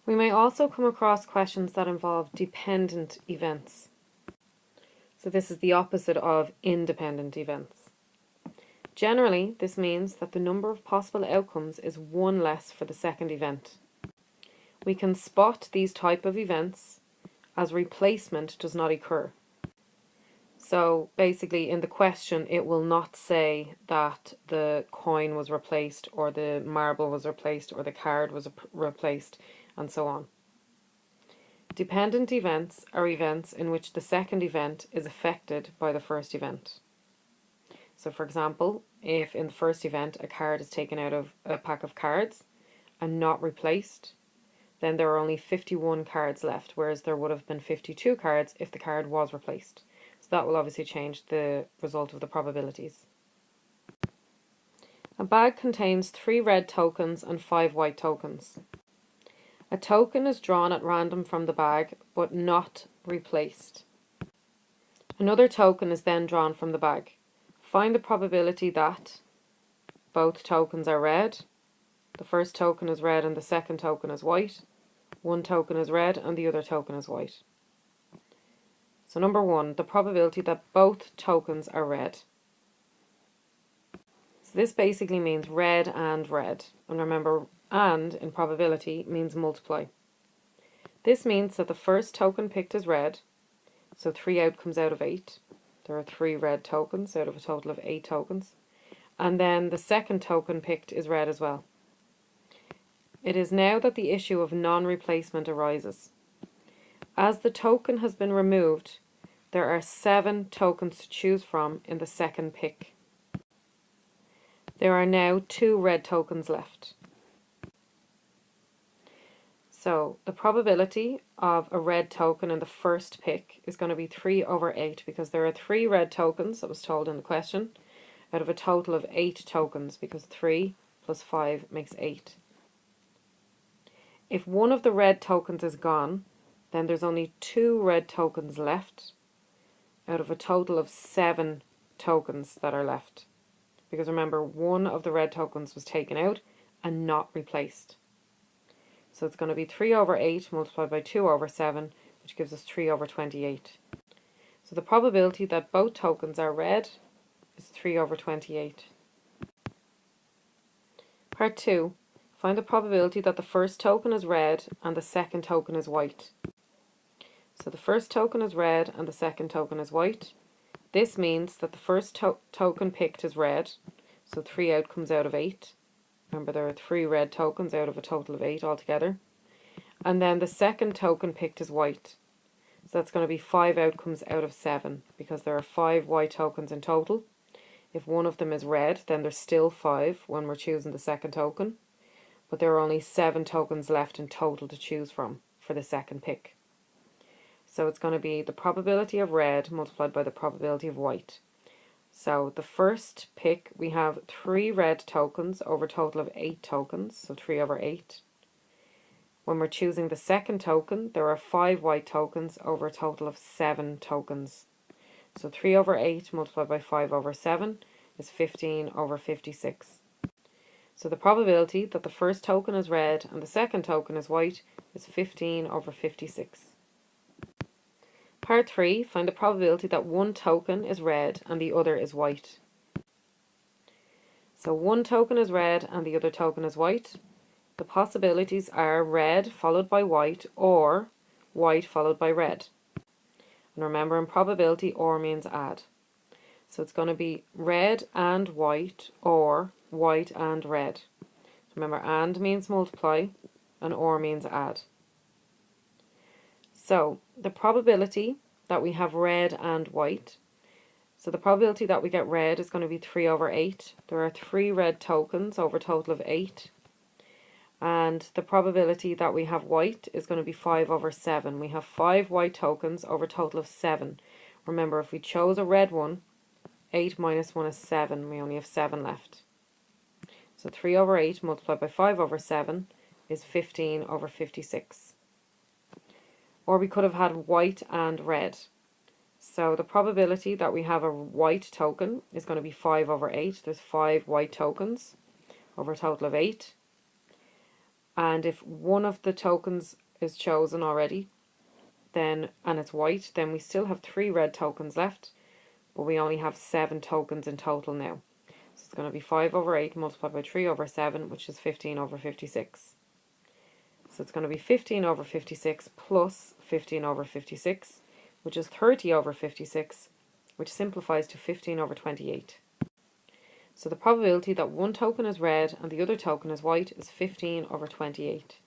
We may also come across questions that involve dependent events. So this is the opposite of independent events. Generally, this means that the number of possible outcomes is one less for the second event. We can spot these type of events as replacement does not occur. So basically in the question it will not say that the coin was replaced or the marble was replaced or the card was replaced and so on. Dependent events are events in which the second event is affected by the first event. So for example, if in the first event a card is taken out of a pack of cards and not replaced, then there are only 51 cards left, whereas there would have been 52 cards if the card was replaced. So that will obviously change the result of the probabilities. A bag contains 3 red tokens and 5 white tokens. A token is drawn at random from the bag, but not replaced. Another token is then drawn from the bag. Find the probability that both tokens are red, the first token is red and the second token is white, one token is red and the other token is white. So number 1, the probability that both tokens are red. So this basically means red. And remember, and in probability means multiply. This means that the first token picked is red, so 3 outcomes out of 8. There are 3 red tokens out of a total of 8 tokens. And then the second token picked is red as well. It is now that the issue of non-replacement arises. As the token has been removed, there are 7 tokens to choose from in the second pick. There are now 2 red tokens left. So the probability of a red token in the first pick is going to be 3/8 because there are 3 red tokens, that was told in the question, out of a total of 8 tokens because 3 plus 5 makes 8. If one of the red tokens is gone, then there's only 2 red tokens left out of a total of 7 tokens that are left. Because remember, one of the red tokens was taken out and not replaced. So it's going to be 3/8 multiplied by 2/7, which gives us 3/28. So the probability that both tokens are red is 3/28. Part 2. Find the probability that the first token is red and the second token is white. So the first token is red and the second token is white. This means that the first token picked is red, so 3 outcomes out of 8. Remember, there are 3 red tokens out of a total of 8 altogether. And then the second token picked is white. So that's going to be 5 outcomes out of 7 because there are 5 white tokens in total. If one of them is red, then there's still 5 when we're choosing the second token. But there are only 7 tokens left in total to choose from for the second pick. So it's going to be the probability of red multiplied by the probability of white. So the first pick, we have 3 red tokens over a total of 8 tokens, so 3/8. When we're choosing the second token, there are 5 white tokens over a total of 7 tokens. So 3/8 multiplied by 5/7 is 15/56. So the probability that the first token is red and the second token is white is 15/56. Part 3, find the probability that one token is red and the other is white. So one token is red and the other token is white. The possibilities are red followed by white or white followed by red. And remember, in probability, or means add. So it's going to be red and white or white and red. Remember, and means multiply and or means add. So the probability that we have red and white, so the probability that we get red is going to be 3/8. There are 3 red tokens over a total of 8. And the probability that we have white is going to be 5/7. We have 5 white tokens over a total of 7. Remember, if we chose a red one, 8 minus 1 is 7. We only have 7 left. So 3/8 multiplied by 5/7 is 15/56. Or we could have had white and red. So the probability that we have a white token is going to be 5/8. There's 5 white tokens over a total of 8. And if one of the tokens is chosen already, then and it's white, then we still have 3 red tokens left, but we only have 7 tokens in total now. So it's going to be 5 over 8 multiplied by 3 over 7, which is 15 over 56. So it's going to be 15 over 56 plus 15 over 56, which is 30 over 56, which simplifies to 15 over 28. So the probability that one token is red and the other token is white is 15 over 28.